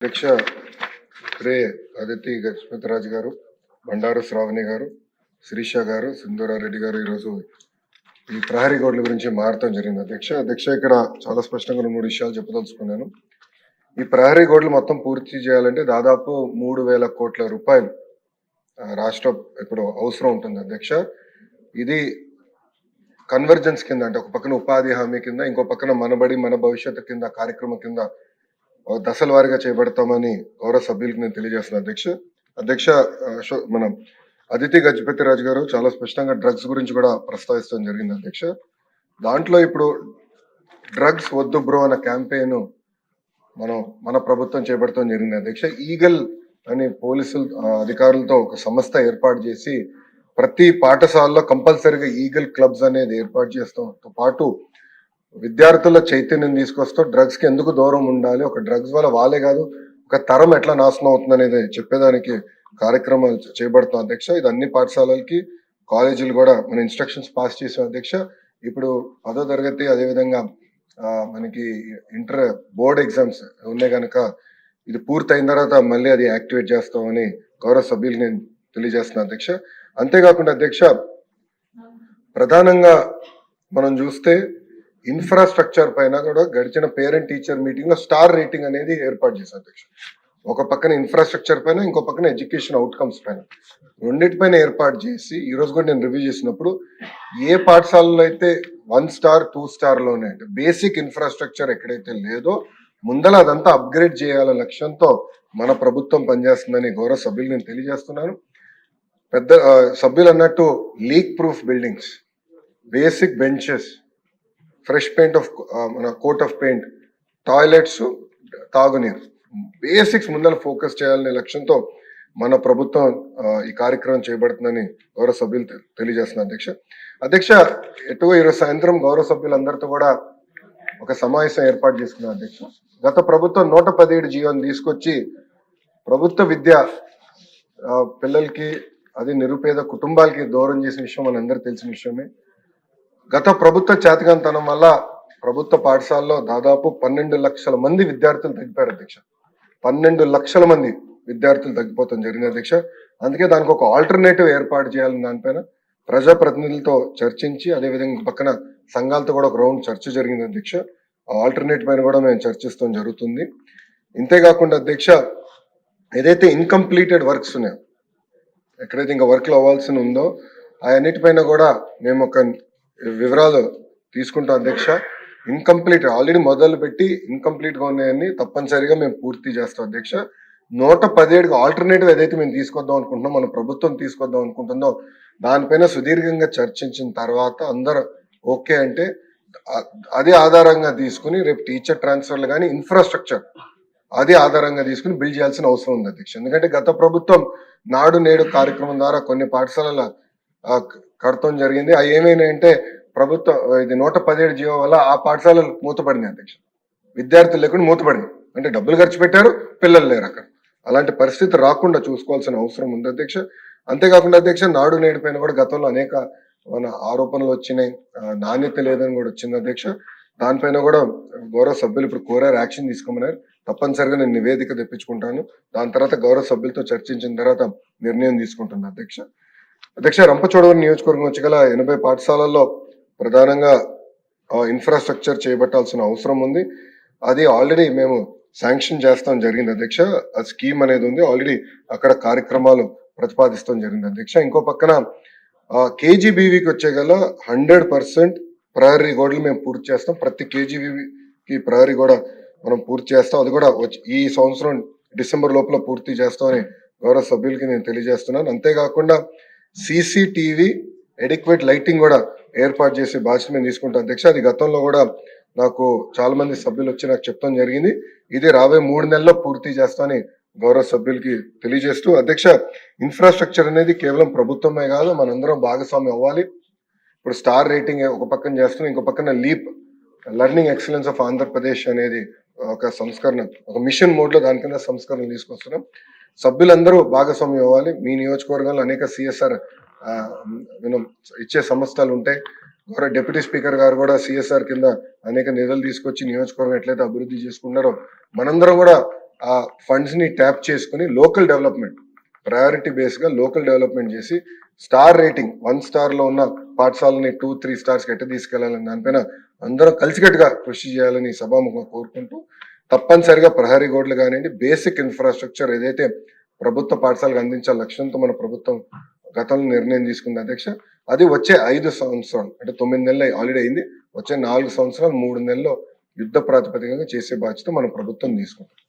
అధ్యక్ష శ్రీ అదితి గజపతిరాజు గారు, బండారు శ్రావణి గారు, శిరీష గారు, సింధూరారెడ్డి గారు ఈరోజు ఈ ప్రహరీ గోడల గురించి మారటం జరిగింది. అధ్యక్ష ఇక్కడ చాలా స్పష్టంగా 3 విషయాలు చెప్పదలుచుకున్నాను. ఈ ప్రహరీ గోడలు మొత్తం పూర్తి చేయాలంటే దాదాపు 3,000 కోట్ల రూపాయలు రాష్ట్ర ఇప్పుడు అవసరం ఉంటుంది. అధ్యక్ష ఇది కన్వర్జెన్స్ కింద, అంటే ఒక పక్కన ఉపాధి హామీ కింద, ఇంకో పక్కన మనబడి మన భవిష్యత్తు కింద కార్యక్రమం కింద దశల వారీగా చేపడతామని గౌరవ సభ్యులకు నేను తెలియజేస్తున్నాను. అధ్యక్ష మన అదితి గజపతిరాజు గారు చాలా స్పష్టంగా డ్రగ్స్ గురించి కూడా ప్రస్తావించడం జరిగింది. అధ్యక్ష దాంట్లో ఇప్పుడు డ్రగ్స్ వద్దు బ్రో అన్న క్యాంపెయిన్ మన ప్రభుత్వం చేపడతాం జరిగింది. అధ్యక్ష ఈగల్ అని పోలీసులు అధికారులతో ఒక సంస్థ ఏర్పాటు చేసి ప్రతి పాఠశాలలో కంపల్సరీగా ఈగల్ క్లబ్స్ అనేది ఏర్పాటు చేస్తాంతో పాటు విద్యార్థుల చైతన్యం తీసుకొస్తూ డ్రగ్స్ కి ఎందుకు దూరం ఉండాలి, ఒక డ్రగ్స్ వల్ల వాళ్ళే కాదు ఒక తరం ఎట్లా నాశనం అవుతుంది అనేది చెప్పేదానికి కార్యక్రమాలు చేపడతాం. అధ్యక్ష ఇది అన్ని పాఠశాలలకి కాలేజీలు కూడా మన ఇన్స్ట్రక్షన్స్ పాస్ చేసాం. అధ్యక్ష ఇప్పుడు 10వ తరగతి అదేవిధంగా మనకి ఇంటర్ బోర్డ్ ఎగ్జామ్స్ ఉన్నాయి కనుక ఇది పూర్తయిన తర్వాత మళ్ళీ అది యాక్టివేట్ చేస్తామని గౌరవ సభ్యులు నేను తెలియజేస్తున్నాను. అధ్యక్ష అంతేకాకుండా అధ్యక్ష ప్రధానంగా మనం చూస్తే ఇన్ఫ్రాస్ట్రక్చర్ పైన కూడా గడిచిన పేరెంట్ టీచర్ మీటింగ్ లో స్టార్ రేటింగ్ అనేది ఏర్పాటు చేశారు. అధ్యక్ష ఒక పక్కన ఇన్ఫ్రాస్ట్రక్చర్ పైన, ఇంకో పక్కన ఎడ్యుకేషన్ అవుట్కమ్స్ పైన రెండింటిపైన ఏర్పాటు చేసి ఈ రోజు కూడా నేను రివ్యూ చేసినప్పుడు ఏ పాఠశాలలో అయితే 1 స్టార్ 2 స్టార్ లోనే అంటే బేసిక్ ఇన్ఫ్రాస్ట్రక్చర్ ఎక్కడైతే లేదో ముందల అదంతా అప్గ్రేడ్ చేయాల లక్ష్యంతో మన ప్రభుత్వం పనిచేస్తుందని గౌరవ సభ్యులు నేను తెలియజేస్తున్నాను. పెద్ద సభ్యులు అన్నట్టు leak proof buildings, basic benches, fresh paint of మన కోట్ ఆఫ్ పెయింట్, టాయిలెట్స్, తాగునీరు, బేసిక్స్ ముందర ఫోకస్ చేయాలనే లక్ష్యంతో మన ప్రభుత్వం ఈ కార్యక్రమం చేయబడుతుందని గౌరవ సభ్యులు తెలియజేస్తున్నారు. అధ్యక్ష ఎటు ఈరోజు సాయంత్రం గౌరవ సభ్యులందరితో కూడా ఒక సమావేశం ఏర్పాటు చేసుకున్నారు. అధ్యక్ష గత ప్రభుత్వం 117 జీవోని తీసుకొచ్చి ప్రభుత్వ విద్య పిల్లలకి, అది నిరుపేద కుటుంబాలకి దూరం చేసిన విషయం మనందరూ తెలిసిన విషయమే. గత ప్రభుత్వ చేతకాంతనం వల్ల ప్రభుత్వ పాఠశాలలో దాదాపు 12 లక్షల మంది విద్యార్థులు తగ్గిపోయారు. అధ్యక్ష 12 లక్షల మంది విద్యార్థులు తగ్గిపోతాం జరిగింది. అధ్యక్ష అందుకే దానికి ఒక ఆల్టర్నేటివ్ ఏర్పాటు చేయాలని దానిపైన ప్రజాప్రతినిధులతో చర్చించి, అదేవిధంగా పక్కన సంఘాలతో కూడా ఒక రౌండ్ చర్చ జరిగింది. అధ్యక్ష ఆల్టర్నేట్ పైన కూడా మేము చర్చిస్తాం జరుగుతుంది. ఇంతేకాకుండా అధ్యక్ష ఏదైతే ఇన్కంప్లీటెడ్ వర్క్స్ ఉన్నాయో, ఎక్కడైతే ఇంకా వర్క్లు అవ్వాల్సి ఉందో అవన్నిటిపైన కూడా మేము ఒక వివరాలు తీసుకుంటాం. అధ్యక్ష ఇన్కంప్లీట్ ఆల్రెడీ మొదలు పెట్టి ఇన్కంప్లీట్ గా ఉన్నాయని తప్పనిసరిగా మేము పూర్తి చేస్తాం. అధ్యక్ష 117 ఆల్టర్నేటివ్ ఏదైతే మేము తీసుకొద్దాం అనుకుంటున్నాం, మన ప్రభుత్వం తీసుకొద్దాం అనుకుంటుందో దానిపైన సుదీర్ఘంగా చర్చించిన తర్వాత అందరూ ఓకే అంటే అది ఆధారంగా తీసుకుని రేపు టీచర్ ట్రాన్స్ఫర్లు కానీ ఇన్ఫ్రాస్ట్రక్చర్ అది ఆధారంగా తీసుకుని బిల్డ్ చేయాల్సిన అవసరం ఉంది. అధ్యక్ష ఎందుకంటే గత ప్రభుత్వం నాడు నేడు కార్యక్రమం ద్వారా కొన్ని పాఠశాలల కడతం జరిగింది. అవి ఏమైనాయంటే ప్రభుత్వం ఇది 117 జీవో వల్ల ఆ పాఠశాలలు మూతపడింది. అధ్యక్ష విద్యార్థులు లేకుండా మూతపడింది, అంటే డబ్బులు ఖర్చు పెట్టారు, పిల్లలు లేరు అక్కడ. అలాంటి పరిస్థితి రాకుండా చూసుకోవాల్సిన అవసరం ఉంది. అధ్యక్ష అంతేకాకుండా అధ్యక్ష నాడు నేడు పైన కూడా గతంలో అనేక మన ఆరోపణలు వచ్చినాయి, నాణ్యత లేదని కూడా వచ్చింది. అధ్యక్ష దానిపైన కూడా గౌరవ సభ్యులు ఇప్పుడు కోరారు, యాక్షన్ తీసుకోమన్నారు. తప్పనిసరిగా నేను నివేదిక తెప్పించుకుంటాను. దాని తర్వాత గౌరవ సభ్యులతో చర్చించిన తర్వాత నిర్ణయం తీసుకుంటున్నాను. అధ్యక్ష రంపచోడవరం నియోజకవర్గం వచ్చి గల 80 పాఠశాలల్లో ప్రధానంగా ఇన్ఫ్రాస్ట్రక్చర్ చేపట్టాల్సిన అవసరం ఉంది. అది ఆల్రెడీ మేము శాంక్షన్ చేస్తాం జరిగింది. అధ్యక్ష ఆ స్కీమ్ అనేది ఉంది, ఆల్రెడీ అక్కడ కార్యక్రమాలు ప్రతిపాదిస్తాం జరిగింది. అధ్యక్ష ఇంకో పక్కన కేజీబీవీకి వచ్చే గల 100% ప్రహరీ గోడలు మేము పూర్తి చేస్తాం. ప్రతి కేజీబీవీకి ప్రహరీ గోడ మనం పూర్తి చేస్తాం. అది కూడా ఈ సంవత్సరం డిసెంబర్ లోపల పూర్తి చేస్తామని గౌరవ సభ్యులకి నేను తెలియజేస్తున్నాను. అంతేకాకుండా సీసీటీవీ ఎడిక్వేట్ లైటింగ్ కూడా ఏర్పాటు చేసే బాధ్యత మేము తీసుకుంటాం. అధ్యక్ష అది గతంలో కూడా నాకు చాలా మంది సభ్యులు వచ్చి నాకు చెప్పడం జరిగింది. ఇది రాబోయే 3 నెలల్లో పూర్తి చేస్తామని గౌరవ సభ్యులకి తెలియజేస్తూ అధ్యక్ష ఇన్ఫ్రాస్ట్రక్చర్ అనేది కేవలం ప్రభుత్వమే కాదు, మనందరం భాగస్వామ్యం అవ్వాలి. ఇప్పుడు స్టార్ రేటింగ్ ఒక పక్కన చేస్తున్నాం, ఇంకో పక్కన leap learning excellence of Andhra Pradesh అనేది ఒక సంస్కరణ, ఒక మిషన్ మోడ్ లో దాని కింద సంస్కరణ తీసుకొస్తున్నాం. సభ్యులందరూ భాగస్వామ్యం అవ్వాలి. మీ నియోజకవర్గంలో అనేక సిఎస్ఆర్ ఇచ్చే సంస్థలు ఉంటాయి. గౌరవ డిప్యూటీ స్పీకర్ గారు కూడా సిఎస్ఆర్ కింద అనేక నిధులు తీసుకొచ్చి నియోజకవర్గం ఎట్లయితే అభివృద్ధి చేసుకున్నారో మనందరం కూడా ఆ ఫండ్స్ ని ట్యాప్ చేసుకుని లోకల్ డెవలప్మెంట్ ప్రయారిటీ బేస్ గా లోకల్ డెవలప్మెంట్ చేసి స్టార్ రేటింగ్ 1 స్టార్ లో ఉన్న పాఠశాలని 2-3 స్టార్స్ ఎట్ట తీసుకెళ్లాలని దానిపైన అందరం కలిసికట్టుగా కృషి చేయాలని సభాముఖంగా కోరుకుంటూ తప్పనిసరిగా ప్రహరీ గోడలు కానివ్వండి, బేసిక్ ఇన్ఫ్రాస్ట్రక్చర్ ఏదైతే ప్రభుత్వ పాఠశాలకు అందించాల లక్ష్యంతో మన ప్రభుత్వం గతంలో నిర్ణయం తీసుకుంది అధ్యక్ష. అది వచ్చే 5 సంవత్సరాలు అంటే 9 నెలలు ఆల్రెడీ అయింది. వచ్చే 4 సంవత్సరాలు 3 నెలల్లో యుద్ధ ప్రాతిపదికగా చేసే బాధ్యత మన ప్రభుత్వం తీసుకుంటుంది.